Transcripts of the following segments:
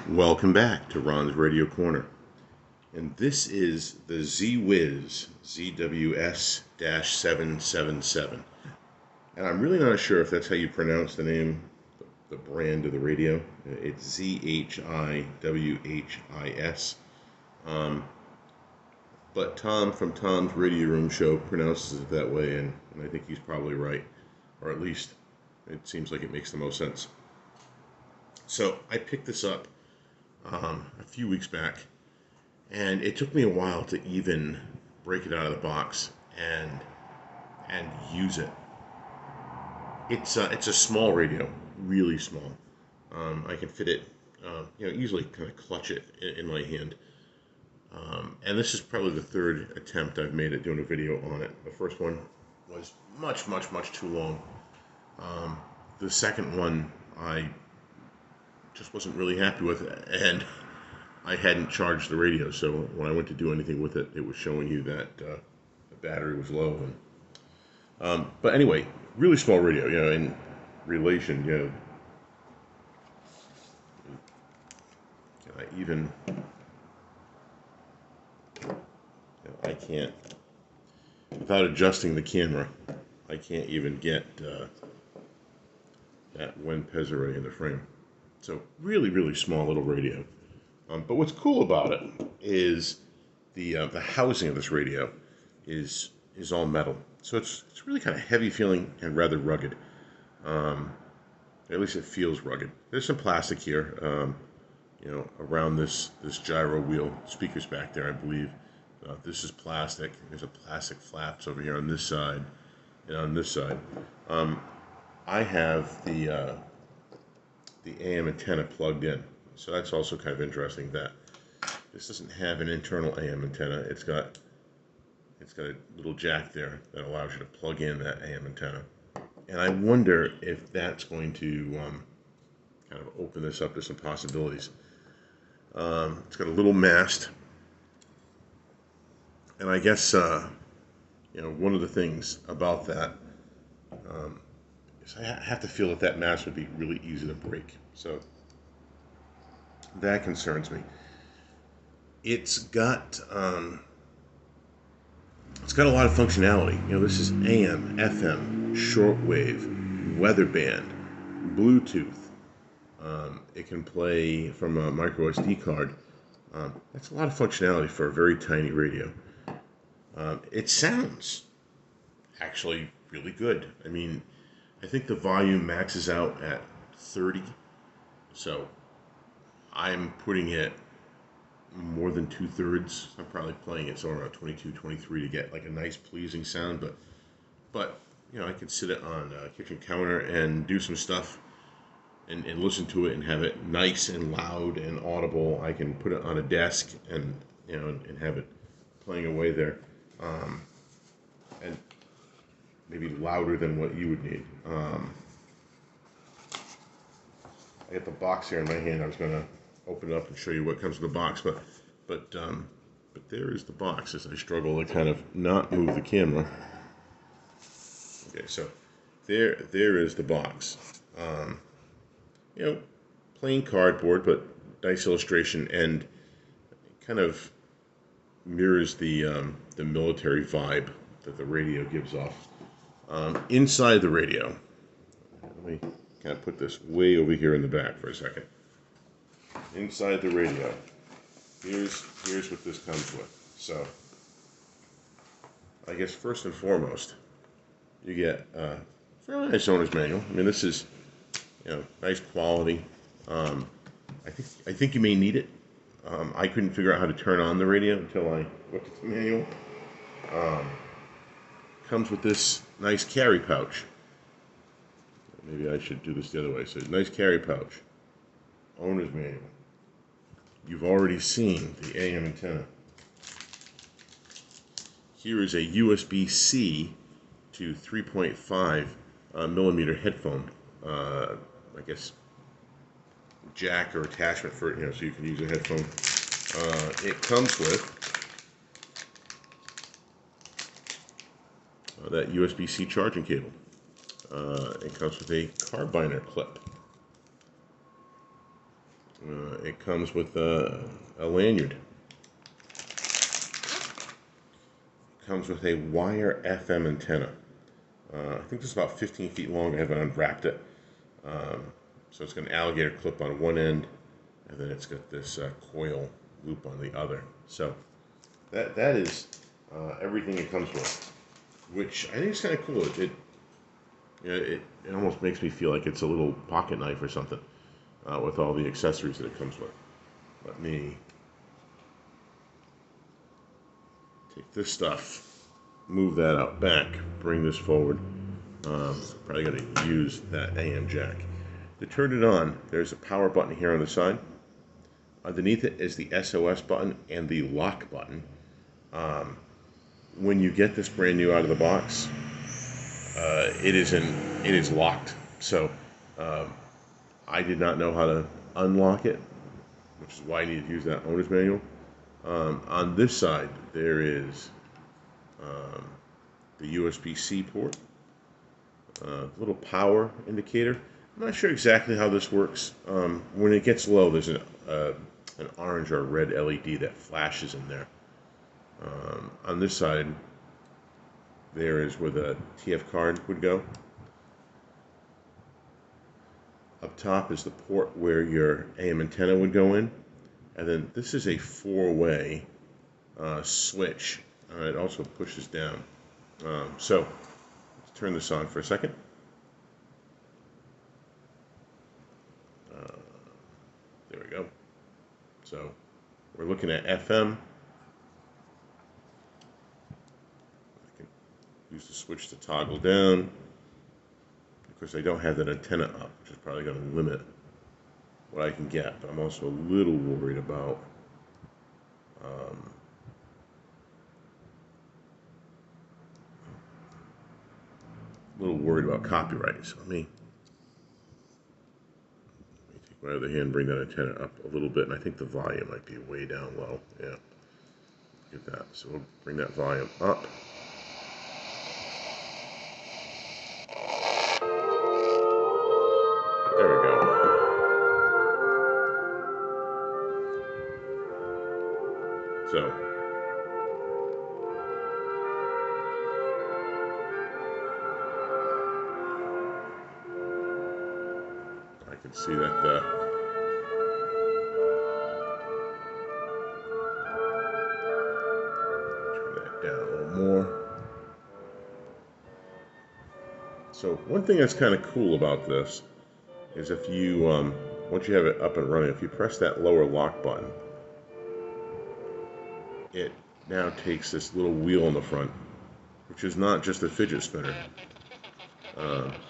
Welcome back to Ron's Radio Corner. And this is the ZHIWHIS ZWS-777. And I'm really not sure if that's how you pronounce the name, the brand of the radio. It's ZHIWHIS. But Tom from Tom's Radio Room Show pronounces it that way, and I think he's probably right. Or at least it seems like it makes the most sense. So I picked this up a few weeks back, and it took me a while to even break it out of the box and use it. It's a small radio, really small. I can fit it, easily kind of clutch it in my hand. And this is probably the third attempt I've made at doing a video on it. The first one was much too long. The second one I just wasn't really happy with it, and I hadn't charged the radio, so when I went to do anything with it, it was showing you that the battery was low. But anyway, really small radio, in relation, I can't, without adjusting the camera, I can't even get that one Pesare in the frame. So really small little radio. But what's cool about it is the housing of this radio is all metal. So it's really kind of heavy feeling and rather rugged. At least it feels rugged. There's some plastic here, around this gyro wheel. Speakers back there, I believe. This is plastic. There's a plastic flaps over here on this side and on this side. I have the AM antenna plugged in, so that's also kind of interesting that this doesn't have an internal AM antenna. It's got a little jack there that allows you to plug in that AM antenna, and I wonder if that's going to kind of open this up to some possibilities. It's got a little mast, and I guess one of the things about that is I have to feel that mast would be really easy to break. So that concerns me. It's got a lot of functionality. This is AM, FM, shortwave, weather band, Bluetooth. It can play from a micro SD card. That's a lot of functionality for a very tiny radio. It sounds actually really good. I mean, I think the volume maxes out at 30, so I'm putting it more than 2/3. I'm probably playing it somewhere around 22, 23 to get like a nice pleasing sound, but I can sit it on a kitchen counter and do some stuff and listen to it and have it nice and loud and audible. I can put it on a desk and and have it playing away there, and maybe louder than what you would need. I got the box here in my hand. I was going to open it up and show you what comes in the box, but there is the box as I struggle to kind of not move the camera. Okay, so there is the box. Plain cardboard, but nice illustration, and kind of mirrors the military vibe that the radio gives off. Inside the radio, let me kind of put this way over here in the back for a second. Inside the radio, here's what this comes with. So, I guess first and foremost, you get a fairly nice owner's manual. I mean, this is nice quality. I think you may need it. I couldn't figure out how to turn on the radio until I looked at the manual. Comes with this nice carry pouch. Maybe I should do this the other way. So nice carry pouch. Owner's manual. You've already seen the AM antenna. Here is a USB-C to 3.5 millimeter headphone. I guess jack or attachment for it, so you can use a headphone. It comes with that USB-C charging cable. It comes with a carbiner clip. It comes with a lanyard. It comes with a wire FM antenna. I think this is about 15 feet long. I haven't unwrapped it. So it's got an alligator clip on one end, and then it's got this coil loop on the other. So that is everything it comes with, which I think is kind of cool. It almost makes me feel like it's a little pocket knife or something with all the accessories that it comes with. Let me take this stuff, move that out back, bring this forward. Probably going to use that AM jack. To turn it on, there's a power button here on the side. Underneath it is the SOS button and the lock button. When you get this brand new out of the box, it is locked. So I did not know how to unlock it, which is why I needed to use that owner's manual. On this side, there is the USB-C port, little power indicator. I'm not sure exactly how this works. When it gets low, there's an orange or red LED that flashes in there. On this side, there is where the TF card would go. Up top is the port where your AM antenna would go in. And then this is a four-way switch. It also pushes down. So let's turn this on for a second. There we go. So we're looking at FM. I can use the switch to toggle down. Of course, I don't have that antenna up, which is probably going to limit what I can get, but I'm also a little worried about copyright. So let me take my other hand, bring that antenna up a little bit, and I think the volume might be way down low. Yeah, get that. So we'll bring that volume up. There we go. So I can see that turn that down a little more. So one thing that's kind of cool about this is if you, once you have it up and running, if you press that lower lock button, it now takes this little wheel in the front, which is not just a fidget spinner.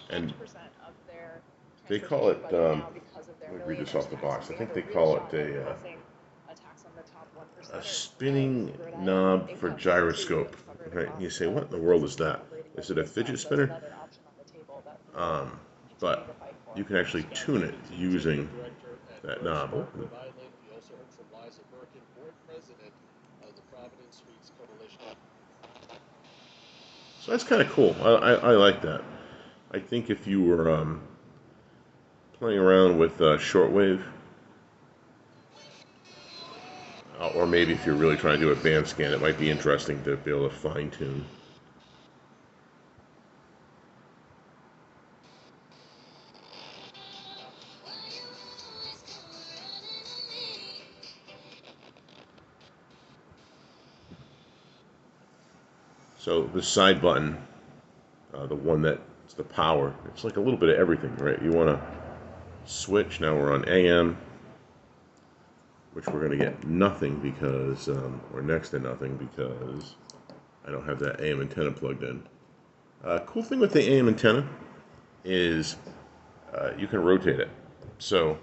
And they call it, let me read this off the box, I think they call it a spinning knob for gyroscope. Right? And you say, what in the world is that? Is it a fidget spinner? But you can actually tune it using that knob. Oh. So that's kind of cool. I like that. I think if you were playing around with shortwave, or maybe if you're really trying to do a band scan, it might be interesting to be able to fine tune. So the side button, the one that's the power, it's like a little bit of everything, right? You want to switch. Now we're on AM, which we're going to get nothing because, or next to nothing because I don't have that AM antenna plugged in. Cool thing with the AM antenna is you can rotate it. So,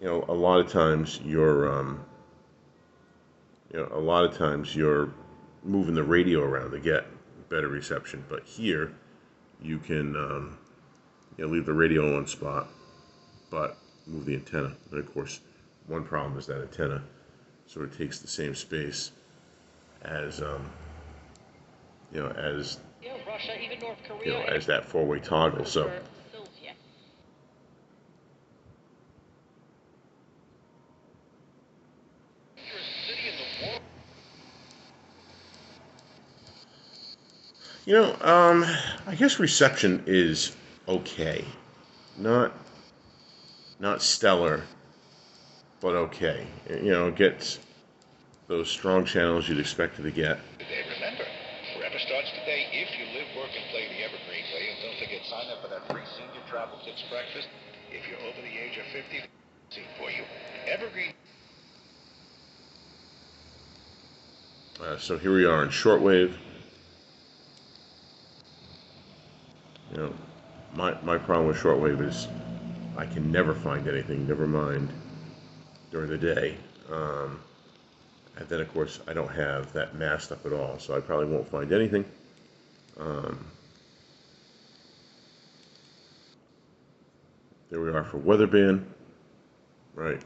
a lot of times you're moving the radio around to get better reception. But here, you can leave the radio in one spot, but move the antenna. And of course, one problem is that antenna sort of takes the same space as as that four-way toggle. So I guess reception is okay. Not not stellar, but okay. It gets those strong channels you'd expect it to get. Today, remember, forever starts today if you live, work, and play the Evergreen way. And don't forget, sign up for that free senior travel tips breakfast. If you're over the age of 50, for you. Evergreen. So here we are in shortwave. My problem with shortwave is I can never find anything, never mind during the day. And then, of course, I don't have that masked up at all, so I probably won't find anything. There we are for weather band. Right.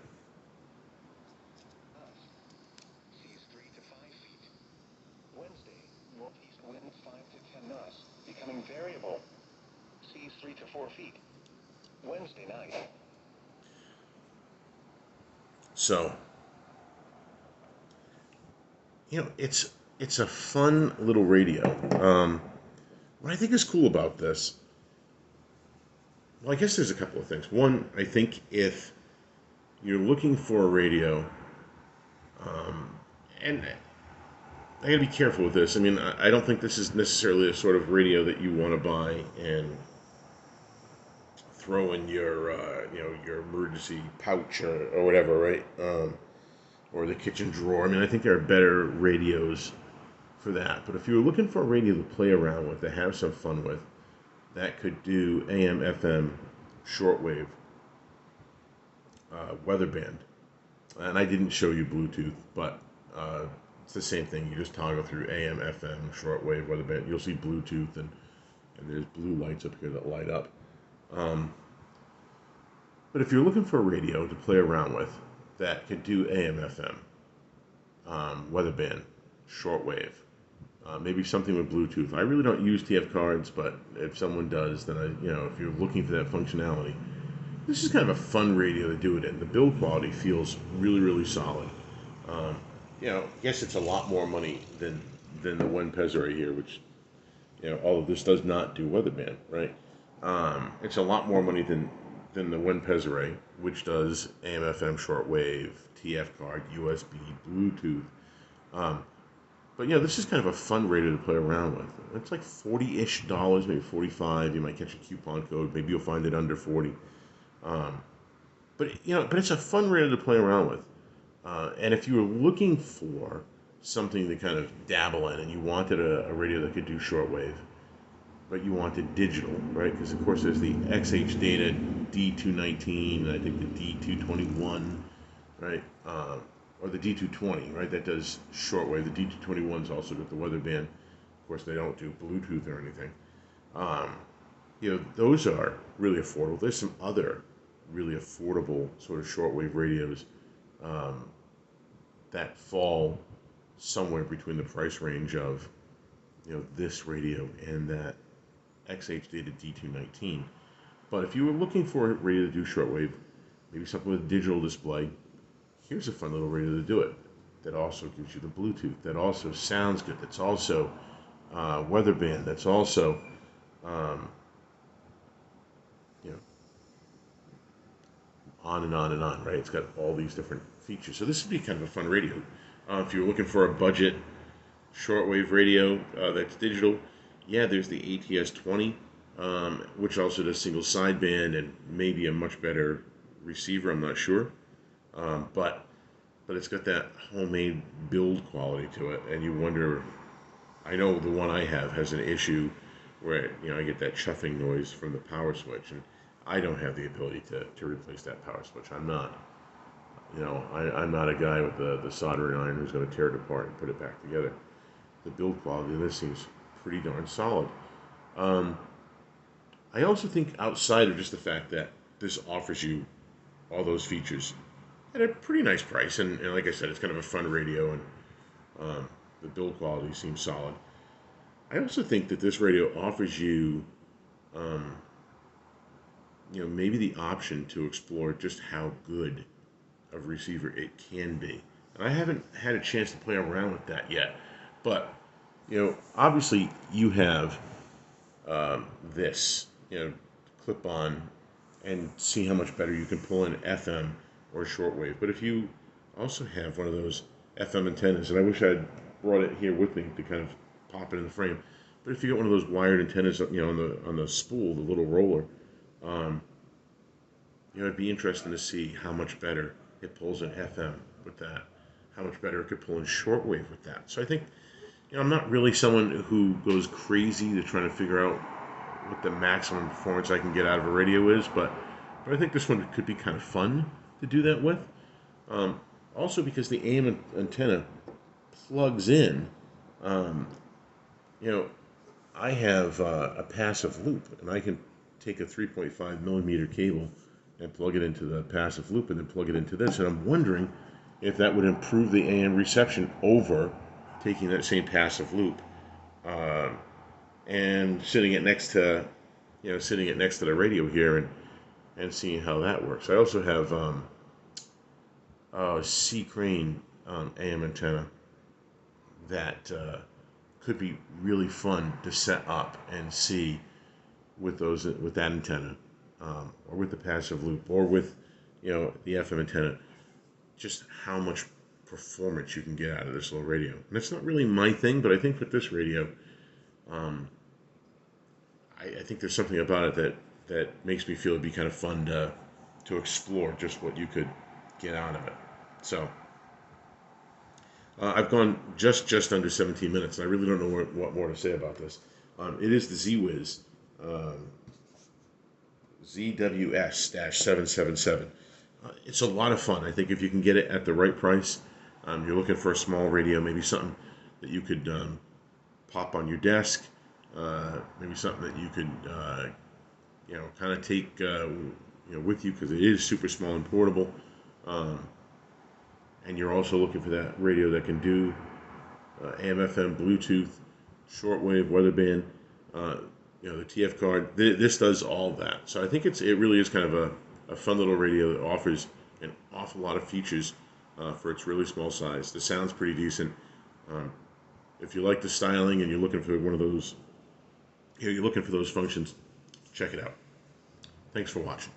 Seas 3 to 5 feet. Wednesday, northeast winds 5 to 10 knots, becoming variable. Seas 3 to 4 feet. Wednesday night. So, it's a fun little radio. What I think is cool about this, well, I guess there's a couple of things. One, I think if you're looking for a radio, and I gotta be careful with this. I mean, I don't think this is necessarily a sort of radio that you want to buy and throw in your emergency pouch or whatever, right? Or the kitchen drawer. I mean, I think there are better radios for that. But if you were looking for a radio to play around with, to have some fun with, that could do AM, FM, shortwave, weather band. And I didn't show you Bluetooth, but it's the same thing. You just toggle through AM, FM, shortwave, weather band. You'll see Bluetooth, and there's blue lights up here that light up. But if you're looking for a radio to play around with that could do AM, FM, weather band, shortwave, maybe something with Bluetooth. I really don't use TF cards, but if someone does, then if you're looking for that functionality, this is kind of a fun radio to do it in. The build quality feels really, really solid. Yes, it's a lot more money than the one Pez right here, which all of this does not do weatherband, right? It's a lot more money than the one Pez array, which does AM, FM, shortwave, TF card, USB, Bluetooth. But this is kind of a fun radio to play around with. It's like $40-ish, maybe 45. You might catch a coupon code. Maybe you'll find it under 40. But it's a fun radio to play around with. And if you were looking for something to kind of dabble in, and you wanted a radio that could do shortwave, but you wanted digital, right? Because of course there's the XH Data D219, and I think the D221, right? Or the D220, right? That does shortwave. The D221's also got the weather band. Of course, they don't do Bluetooth or anything. Those are really affordable. There's some other really affordable sort of shortwave radios that fall somewhere between the price range of this radio and that XH Data D219. But if you were looking for a radio to do shortwave, maybe something with digital display, here's a fun little radio to do it. That also gives you the Bluetooth. That also sounds good. That's also weather band. That's also on and on and on, right? It's got all these different features. So this would be kind of a fun radio. If you're looking for a budget shortwave radio that's digital, there's the ATS-20, which also does single sideband and maybe a much better receiver. I'm not sure, but it's got that homemade build quality to it, and you wonder. I know the one I have has an issue where I get that chuffing noise from the power switch, and I don't have the ability to replace that power switch. I'm not, I'm not a guy with the soldering iron who's going to tear it apart and put it back together. The build quality of this seems pretty darn solid. I also think outside of just the fact that this offers you all those features at a pretty nice price, and like I said, it's kind of a fun radio, and the build quality seems solid. I also think that this radio offers you maybe the option to explore just how good of a receiver it can be. And I haven't had a chance to play around with that yet, but obviously you have this, clip on and see how much better you can pull in FM or shortwave. But if you also have one of those FM antennas, and I wish I'd brought it here with me to kind of pop it in the frame. But if you got one of those wired antennas, on the spool, the little roller, it'd be interesting to see how much better it pulls in FM with that, how much better it could pull in shortwave with that. So I think, I'm not really someone who goes crazy to trying to figure out what the maximum performance I can get out of a radio is, but I think this one could be kind of fun to do that with. Also because the AM antenna plugs in, I have a passive loop, and I can take a 3.5 millimeter cable and plug it into the passive loop and then plug it into this, and I'm wondering if that would improve the AM reception over taking that same passive loop and sitting it next to the radio here and seeing how that works. I also have a C crane AM antenna that could be really fun to set up and see with that antenna, or with the passive loop, or with the FM antenna, just how much performance you can get out of this little radio. And it's not really my thing, but I think with this radio, I think there's something about it that makes me feel it'd be kind of fun to explore just what you could get out of it. So I've gone just under 17 minutes, and I really don't know what more to say about this. It is the ZHIWHIS ZWS-777. It's a lot of fun. I think if you can get it at the right price, you're looking for a small radio, maybe something that you could pop on your desk, maybe something that you could kind of take with you, because it is super small and portable. And you're also looking for that radio that can do AM, FM, Bluetooth, shortwave, weather band, the TF card. This does all that. So I think it really is kind of a fun little radio that offers an awful lot of features for its really small size. The sound's pretty decent. If you like the styling and you're looking for one of those, you're looking for those functions, check it out. Thanks for watching.